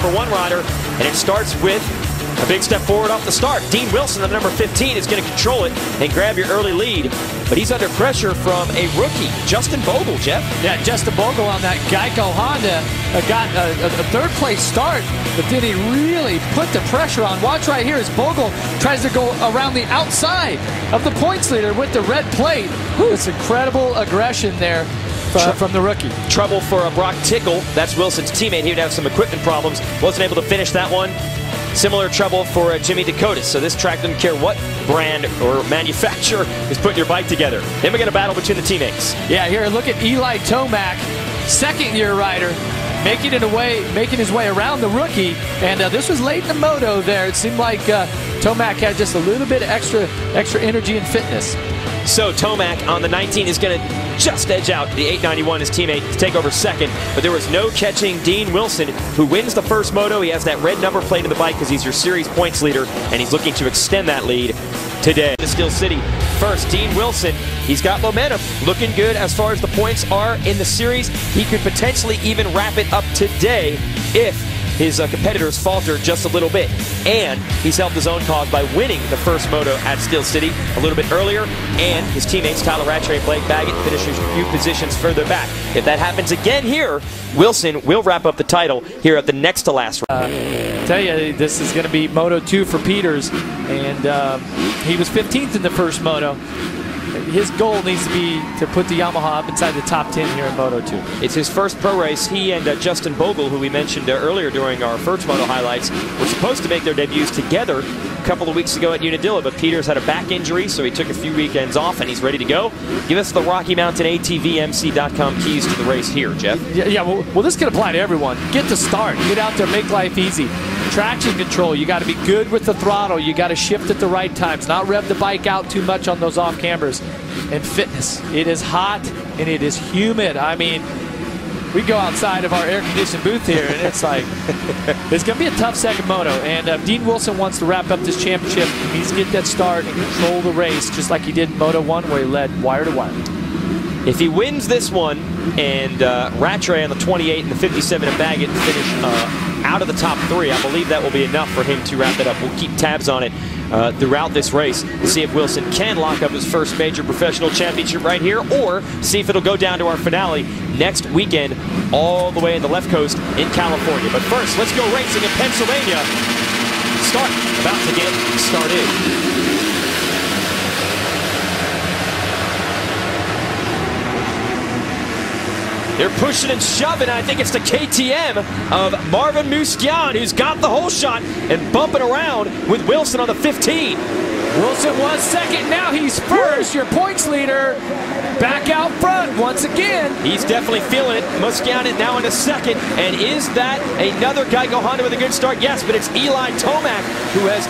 number 1 rider, and it starts with a big step forward off the start. Dean Wilson, the number 15, is going to control it and grab your early lead. But he's under pressure from a rookie, Justin Bogle, Jeff. Yeah, Justin Bogle on that Geico Honda got a third-place start, but then he really put the pressure on. Watch right here as Bogle tries to go around the outside of the points leader with the red plate. It's incredible aggression there from the rookie. Trouble for Brock Tickle. That's Wilson's teammate. He would have some equipment problems. Wasn't able to finish that one. Similar trouble for Jimmy Dakotas. So this track doesn't care what brand or manufacturer is putting your bike together. Then we're going to battle between the teammates. Yeah, here, look at Eli Tomac, second-year rider, making his way around the rookie. And this was late in the moto there. It seemed like Tomac had just a little bit of extra energy and fitness. So Tomac on the 19 is going to just edge out the 891, his teammate, to take over second. But there was no catching Dean Wilson, who wins the first moto. He has that red number plate in the bike because he's your series points leader, and he's looking to extend that lead today. The Steel City first, Dean Wilson. He's got momentum, looking good as far as the points are in the series. He could potentially even wrap it up today if his competitors falter just a little bit. And he's helped his own cause by winning the first moto at Steel City a little bit earlier. And his teammates Tyler Rattray and Blake Baggett finish a few positions further back. If that happens again here, Wilson will wrap up the title here at the next to last round. Tell you, this is going to be Moto 2 for Peters. And he was 15th in the first moto. His goal needs to be to put the Yamaha up inside the top 10 here in Moto 2. It's his first pro race. He and Justin Bogle, who we mentioned earlier during our first Moto highlights, were supposed to make their debuts together a couple of weeks ago at Unadilla, but Peters had a back injury, so he took a few weekends off, and he's ready to go. Give us the Rocky Mountain ATVMC.com keys to the race here, Jeff. Yeah, well, this can apply to everyone. Get to start. Get out there. Make life easy. Traction control. You got to be good with the throttle. You got to shift at the right times. Not rev the bike out too much on those off cambers. And fitness. It is hot and it is humid. I mean, we go outside of our air-conditioned booth here, and it's like, it's going to be a tough second moto. And Dean Wilson wants to wrap up this championship. He needs to get that start and control the race, just like he did in Moto 1, where he led wire to wire. If he wins this one, and Rattray on the 28 and the 57 and Baggett finish out of the top 3, I believe that will be enough for him to wrap it up. We'll keep tabs on it throughout this race to see if Wilson can lock up his first major professional championship right here, or see if it'll go down to our finale next weekend all the way in the left coast in California. But first, let's go racing in Pennsylvania. Start about to get started. They're pushing and shoving. I think it's the KTM of Marvin Musquian, who's got the whole shot and bumping around with Wilson on the 15. Wilson was second. Now he's first. Your points leader back out front once again. He's definitely feeling it. Musquian is now in a second. And is that another Geico Honda with a good start? Yes, but it's Eli Tomac who has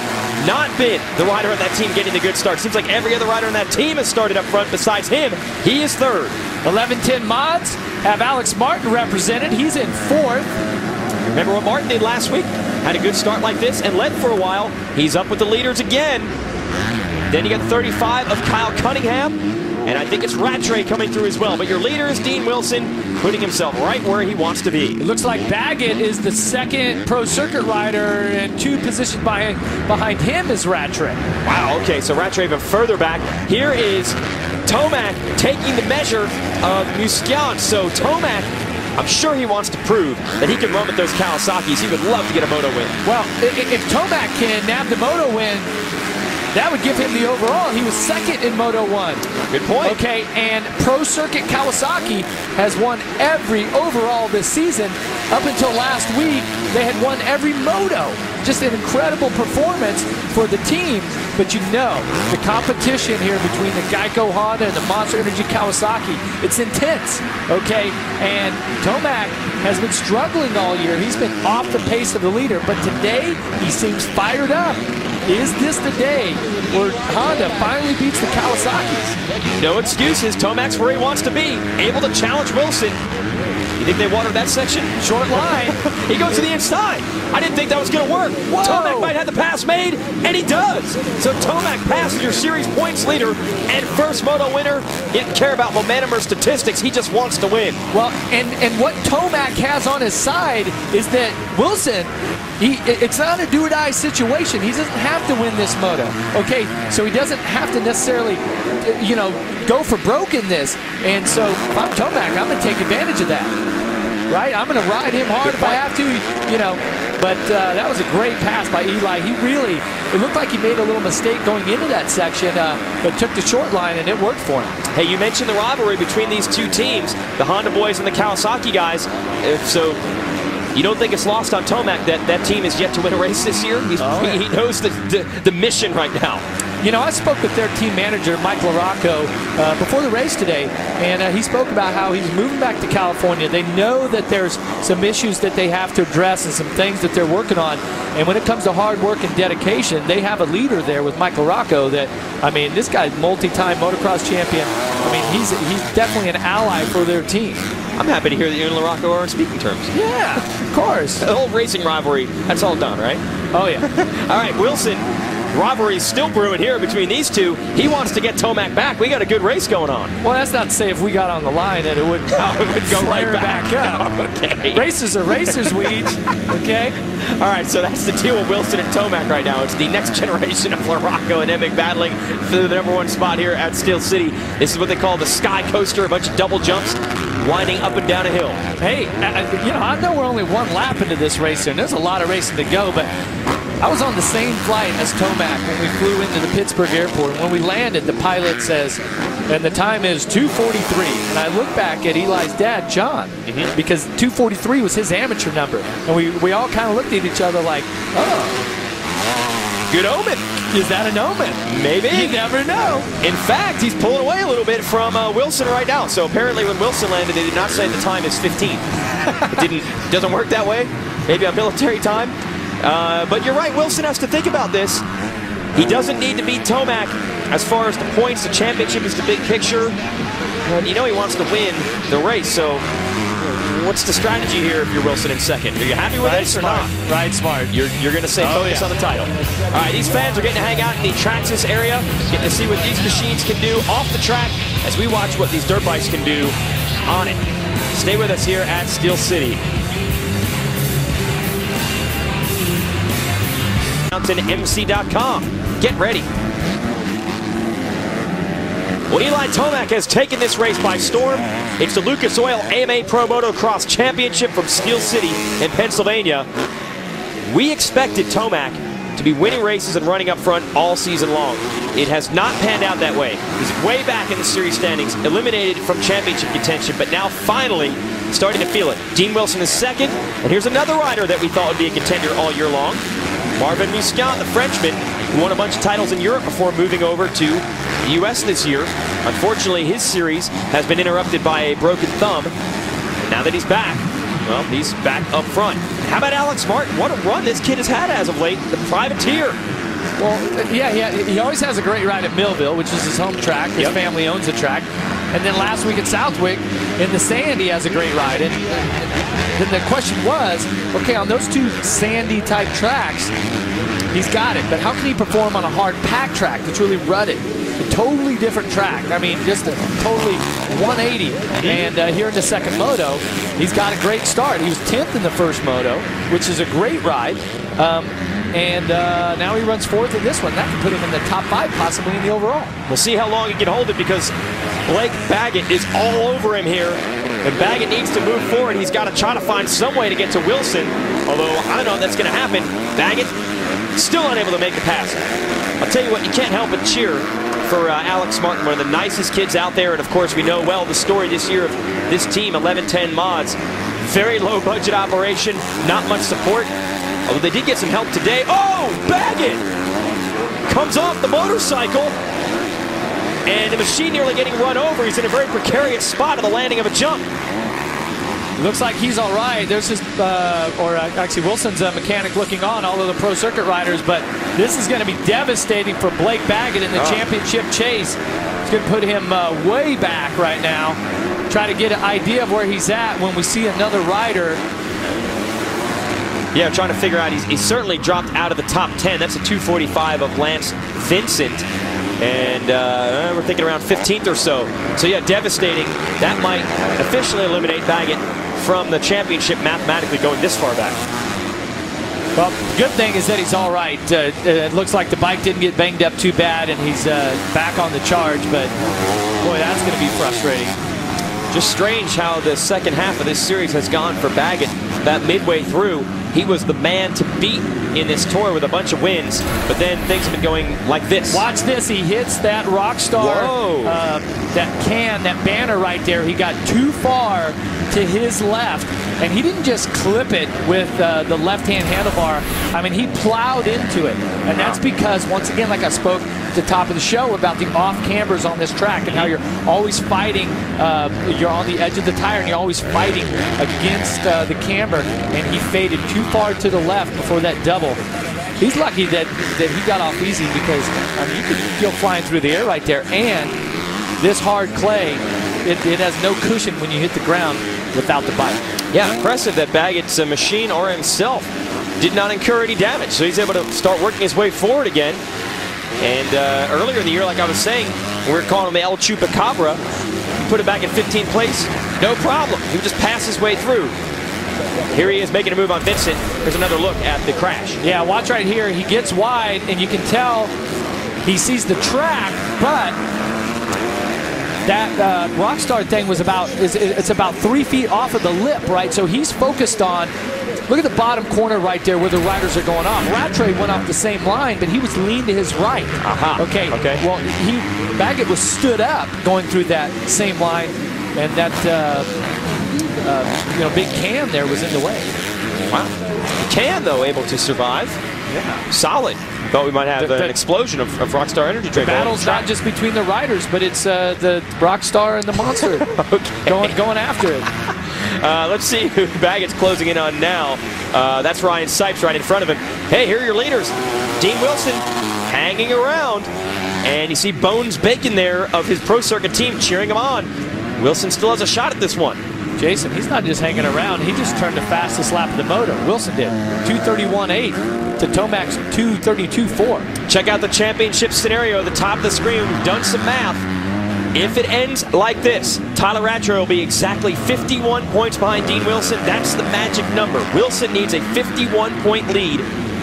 not been the rider of that team getting the good start. Seems like every other rider on that team has started up front besides him. He is third. 1110 Mods have Alex Martin represented. He's in fourth. Remember what Martin did last week? Had a good start like this and led for a while. He's up with the leaders again. Then you got 35 of Kyle Cunningham. And I think it's Rattray coming through as well. But your leader is Dean Wilson, putting himself right where he wants to be. It looks like Baggett is the second pro circuit rider, and 2 positions behind him is Rattray. Wow, okay, so Rattray even further back. Here is Tomac taking the measure of Musquian. So Tomac, I'm sure he wants to prove that he can run with those Kawasaki's. He would love to get a moto win. Well, if Tomac can nab the moto win, that would give him the overall. He was second in Moto 1. Good point. Okay, and Pro Circuit Kawasaki has won every overall this season. Up until last week, they had won every moto. Just an incredible performance for the team. But you know, the competition here between the Geico Honda and the Monster Energy Kawasaki, it's intense, okay? And Tomac has been struggling all year. He's been off the pace of the leader, but today he seems fired up. Is this the day where Honda finally beats the Kawasaki's? No excuses. Tomac's where he wants to be, able to challenge Wilson. You think they watered that section? Short line. He goes to the inside. I didn't think that was going to work. Whoa. Tomac might have the pass made, and he does. So Tomac passes your series points leader and first moto winner. He didn't care about momentum or statistics. He just wants to win. Well, and what Tomac has on his side is that Wilson, it's not a do-or-die situation. He doesn't have to win this moto. Okay, so he doesn't have to necessarily, go for broke in this. And so if I'm Tomac, I'm going to take advantage of that. Right? I'm going to ride him hard if I have to, But that was a great pass by Eli. It looked like he made a little mistake going into that section, but took the short line, and it worked for him. Hey, you mentioned the rivalry between these two teams, the Honda boys and the Kawasaki guys. So you don't think it's lost on Tomac that team is yet to win a race this year? He knows the mission right now. I spoke with their team manager, Mike LaRocco, before the race today, and he spoke about how he's moving back to California. They know that there's some issues that they have to address and some things that they're working on. And when it comes to hard work and dedication, they have a leader there with Mike LaRocco that, this guy's multi-time motocross champion. He's definitely an ally for their team. I'm happy to hear that you and LaRocco are on speaking terms. Yeah, of course. The whole racing rivalry, that's all done, right? Oh, yeah. All right, Wilson. Rivalry is still brewing here between these two. He wants to get Tomac back. We got a good race going on. Well, that's not to say if we got on the line that it would go right back up. Okay. Racers are racers, Weege. Okay? All right, so that's the deal with Wilson and Tomac right now. It's the next generation of LaRocco and Emick battling for the #1 spot here at Steel City. This is what they call the Sky Coaster, a bunch of double jumps winding up and down a hill. Hey, I know we're only one lap into this race, and there's a lot of racing to go, but I was on the same flight as Tomac when we flew into the Pittsburgh airport. When we landed, the pilot says, and the time is 2:43. And I look back at Eli's dad, John, because 2:43 was his amateur number. And we all kind of looked at each other like, oh. Good omen. Is that an omen? Maybe. You never know. In fact, he's pulling away a little bit from Wilson right now. So apparently when Wilson landed, they did not say the time is 15. It doesn't work that way. Maybe on military time. But you're right, Wilson has to think about this. He doesn't need to beat Tomac as far as the points. The championship is the big picture. And he wants to win the race. So what's the strategy here if you're Wilson in second? Are you happy with this or not? Ride smart. You're going to stay focused on the title. All right, these fans are getting to hang out in the Traxxas area, getting to see what these machines can do off the track as we watch what these dirt bikes can do on it. Stay with us here at Steel City. MountainMC.com. Get ready. Well, Eli Tomac has taken this race by storm. It's the Lucas Oil AMA Pro Motocross Championship from Steel City in Pennsylvania. We expected Tomac to be winning races and running up front all season long. It has not panned out that way. He's way back in the series standings, eliminated from championship contention, but now finally starting to feel it. Dean Wilson is second, and here's another rider that we thought would be a contender all year long. Marvin Muscat, the Frenchman, who won a bunch of titles in Europe before moving over to the U.S. this year. Unfortunately, his series has been interrupted by a broken thumb. And now that he's back, well, he's back up front. How about Alex Martin? What a run this kid has had as of late. The privateer. Well, yeah, he always has a great ride at Millville, which is his home track. His family owns the track. And then last week at Southwick, in the sand, he has a great ride. And then the question was, okay, on those two sandy-type tracks, he's got it. But how can he perform on a hard pack track that's really rutted? A totally different track. Just a totally 180. And here in the second moto, he's got a great start. He was 10th in the first moto, which is a great ride. And now he runs fourth in this one. That could put him in the top 5, possibly in the overall. We'll see how long he can hold it because Blake Baggett is all over him here. And Baggett needs to move forward. He's got to try to find some way to get to Wilson. Although, I don't know if that's going to happen. Baggett still unable to make the pass. I'll tell you what, you can't help but cheer for Alex Martin, one of the nicest kids out there. And, of course, we know well the story this year of this team, 1110 Mods. Very low-budget operation, not much support. Although they did get some help today. Oh, Baggett comes off the motorcycle. And the machine nearly getting run over. He's in a very precarious spot at the landing of a jump. Looks like he's all right. There's his, actually Wilson's a mechanic looking on, all of the pro circuit riders, but this is going to be devastating for Blake Baggett in the championship chase. It's going to put him way back right now, try to get an idea of where he's at when we see another rider. Yeah, trying to figure out, he's certainly dropped out of the top 10. That's a 2:45 of Lance Vincent. And we're thinking around 15th or so. So yeah, devastating. That might officially eliminate Baggett from the championship mathematically going this far back. Well, good thing is that he's all right. It looks like the bike didn't get banged up too bad, and he's back on the charge. But boy, that's going to be frustrating. Just strange how the second half of this series has gone for Baggett. That midway through, he was the man to beat in this tour with a bunch of wins, but then things have been going like this. Watch this. He hits that Rockstar, that banner right there. He got too far to his left, and he didn't just clip it with the left-hand handlebar. I mean, he plowed into it, and that's because, once again, like I spoke at the top of the show about the off-cambers on this track and how you're always fighting, you're on the edge of the tire, and you're always fighting against the camber, and he faded too far to the left before that double. He's lucky that he got off easy, because I mean, you could go flying through the air right there, and this hard clay, it has no cushion when you hit the ground without the bike. Yeah, impressive that Baggett's machine or himself did not incur any damage, so he's able to start working his way forward again. And earlier in the year, like I was saying, we were calling him El Chupacabra. You put it back in 15th place, no problem. He would just pass his way through. Here he is making a move on Vincent. Here's another look at the crash. Yeah, watch right here. He gets wide, and you can tell he sees the track, but that Rockstar thing was it's about 3 feet off of the lip, right? So he's focused on, look at the bottom corner right there where the riders are going off. Rattray went off the same line, but he was leaned to his right. Okay. Well, Baggett was stood up going through that same line, and that big can there was in the way. Wow. Can, though, able to survive. Yeah. Solid. Thought we might have an explosion of Rockstar energy drink. The battle's not just between the riders, but it's the Rockstar and the Monster going after it. Let's see who Baggett's closing in on now. That's Ryan Sipes right in front of him. Hey, here are your leaders. Dean Wilson hanging around. And you see Bones Bacon there of his Pro Circuit team cheering him on. Wilson still has a shot at this one. Jason, he's not just hanging around. He just turned the fastest lap of the Moto. Wilson did. 2:31.8 to Tomac's 2:32.4. Check out the championship scenario at the top of the screen. We've done some math. If it ends like this, Tyler Rattray will be exactly 51 points behind Dean Wilson. That's the magic number. Wilson needs a 51-point lead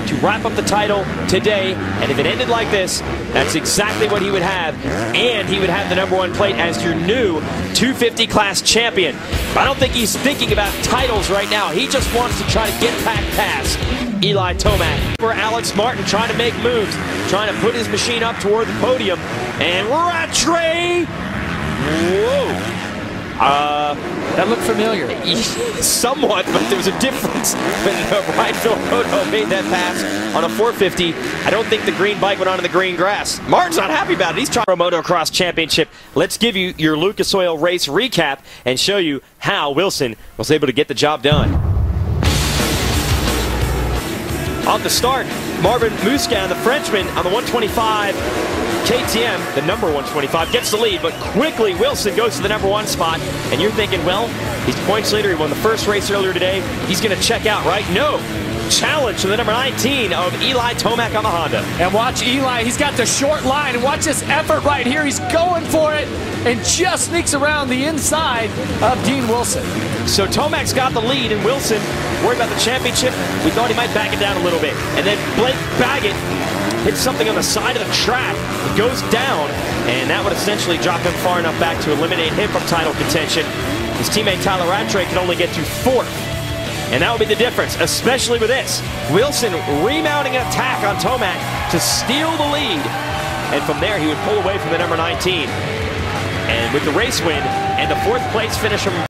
to wrap up the title today, and if it ended like this, that's exactly what he would have, and he would have the #1 plate as your new 250 class champion. But I don't think he's thinking about titles right now. He just wants to try to get back past Eli Tomac. For Alex Martin trying to make moves, trying to put his machine up toward the podium, and Rattray, whoa. That looked familiar. Somewhat, but there was a difference when Ryan Moto made that pass on a 450. I don't think the green bike went onto the green grass. Martin's not happy about it. He's trying to motocross championship. Let's give you your Lucas Oil race recap and show you how Wilson was able to get the job done. On the start, Marvin Musquin, the Frenchman, on the 125. KTM, the number 125, gets the lead, but quickly Wilson goes to the #1 spot, and you're thinking, well, he's points leader. He won the first race earlier today. He's going to check out, right? No. Challenge to the number 19 of Eli Tomac on the Honda. And watch Eli. He's got the short line, and watch this effort right here. He's going for it and just sneaks around the inside of Dean Wilson. So Tomac's got the lead, and Wilson, worried about the championship, we thought he might back it down a little bit. And then Blake Baggett hits something on the side of the track. It goes down, and that would essentially drop him far enough back to eliminate him from title contention. His teammate Tyler Rattray can only get to 4th. And that would be the difference, especially with this. Wilson remounting an attack on Tomac to steal the lead. And from there, he would pull away from the number 19. And with the race win and the 4th place finish from